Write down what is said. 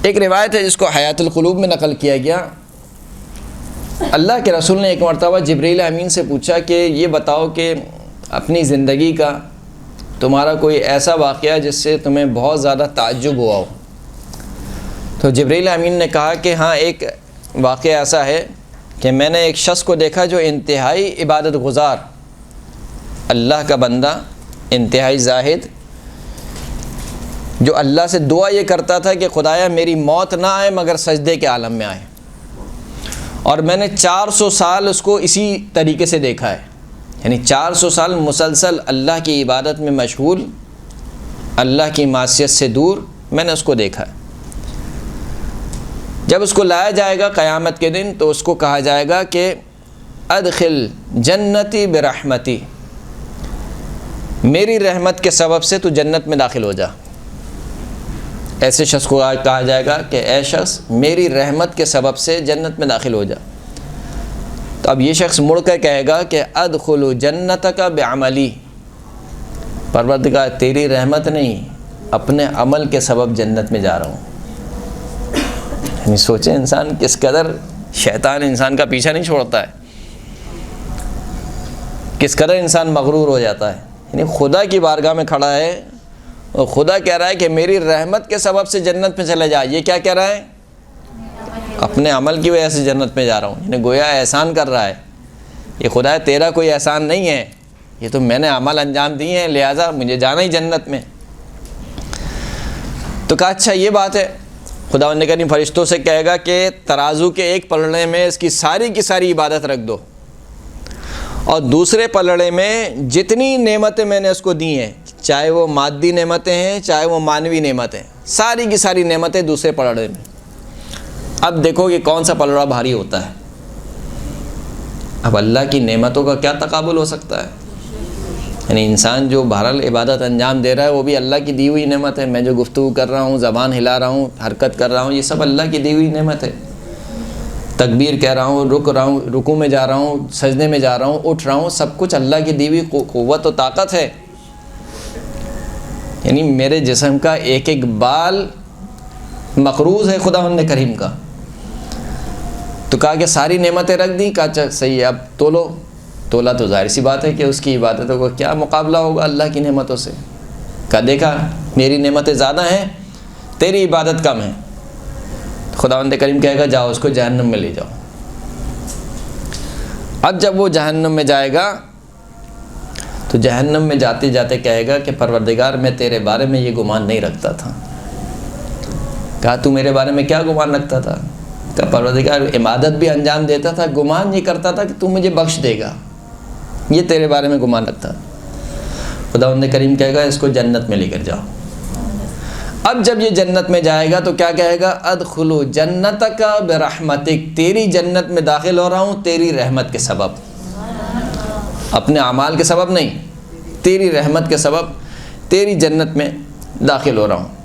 ایک روایت ہے جس کو حیات القلوب میں نقل کیا گیا، اللہ کے رسول نے ایک مرتبہ جبریل امین سے پوچھا کہ یہ بتاؤ کہ اپنی زندگی کا تمہارا کوئی ایسا واقعہ جس سے تمہیں بہت زیادہ تعجب ہوا ہو۔ تو جبریل امین نے کہا کہ ہاں، ایک واقعہ ایسا ہے کہ میں نے ایک شخص کو دیکھا جو انتہائی عبادت گزار، اللہ کا بندہ، انتہائی زاہد، جو اللہ سے دعا یہ کرتا تھا کہ خدایا میری موت نہ آئے مگر سجدے کے عالم میں آئے، اور میں نے 400 سال اس کو اسی طریقے سے دیکھا ہے، یعنی 400 سال مسلسل اللہ کی عبادت میں مشغول، اللہ کی معصیت سے دور، میں نے اس کو دیکھا ہے۔ جب اس کو لایا جائے گا قیامت کے دن تو اس کو کہا جائے گا کہ ادخل جنتی برحمتی، میری رحمت کے سبب سے تو جنت میں داخل ہو جا۔ ایسے شخص کو کہا جائے گا کہ اے شخص میری رحمت کے سبب سے جنت میں داخل ہو جا۔ تو اب یہ شخص مڑ کر کہے گا کہ ادخل جنتک بعملی، پروردگار تیری رحمت نہیں، اپنے عمل کے سبب جنت میں جا رہا ہوں۔ یعنی سوچیں انسان کس قدر شیطان انسان کا پیچھا نہیں چھوڑتا ہے، کس قدر انسان مغرور ہو جاتا ہے۔ یعنی خدا کی بارگاہ میں کھڑا ہے اور خدا کہہ رہا ہے کہ میری رحمت کے سبب سے جنت میں چلے جا، یہ کیا کہہ رہا ہے؟ اپنے عمل کی وجہ سے جنت میں جا رہا ہوں، یعنی گویا احسان کر رہا ہے۔ یہ خدا تیرا کوئی احسان نہیں ہے، یہ تو میں نے عمل انجام دیے ہیں، لہٰذا مجھے جانا ہی جنت میں۔ تو کہا اچھا یہ بات ہے۔ خداوند نے کریم فرشتوں سے کہے گا کہ ترازو کے ایک پلڑے میں اس کی ساری عبادت رکھ دو، اور دوسرے پلڑے میں جتنی نعمتیں میں نے اس کو دی ہیں، چاہے وہ مادی نعمتیں ہیں چاہے وہ مانوی نعمتیں، ساری کی ساری نعمتیں دوسرے پلڑے میں۔ اب دیکھو کہ کون سا پلڑا بھاری ہوتا ہے۔ اب اللہ کی نعمتوں کا کیا تقابل ہو سکتا ہے؟ یعنی انسان جو بہرحال عبادت انجام دے رہا ہے وہ بھی اللہ کی دی ہوئی نعمت ہے۔ میں جو گفتگو کر رہا ہوں، زبان ہلا رہا ہوں، حرکت کر رہا ہوں، یہ سب اللہ کی دی ہوئی نعمت ہے۔ تکبیر کہہ رہا ہوں، رک رہا ہوں، رکوع میں جا رہا ہوں، سجدے میں جا رہا ہوں، اٹھ رہا ہوں، سب کچھ اللہ کی دی ہوئی قوت و طاقت ہے۔ یعنی میرے جسم کا ایک ایک بال مقروض ہے خداوند کریم کا۔ تو کہا کہ ساری نعمتیں رکھ دیں، کہا اچھا صحیح ہے، اب تولو۔ تولا تو ظاہر سی بات ہے کہ اس کی عبادتوں کو کیا مقابلہ ہوگا اللہ کی نعمتوں سے۔ کہا دیکھا میری نعمتیں زیادہ ہیں، تیری عبادت کم ہے۔ خداوند کریم کہے گا جاؤ اس کو جہنم میں لے جاؤ۔ اب جب وہ جہنم میں جائے گا تو جہنم میں جاتے جاتے کہے گا کہ پروردگار میں تیرے بارے میں یہ گمان نہیں رکھتا تھا۔ کہا تو میرے بارے میں کیا گمان رکھتا تھا؟ کہا پروردگار عبادت بھی انجام دیتا تھا، گمان یہ کرتا تھا کہ تو مجھے بخش دے گا، یہ تیرے بارے میں گمان رکھتا۔ خداوند کریم کہے گا اس کو جنت میں لے کر جاؤ۔ اب جب یہ جنت میں جائے گا تو کیا کہے گا؟ ادخلوا جنتک برحمتک، تیری جنت میں داخل ہو رہا ہوں تیری رحمت کے سبب، اپنے اعمال کے سبب نہیں، تیری رحمت کے سبب تیری جنت میں داخل ہو رہا ہوں۔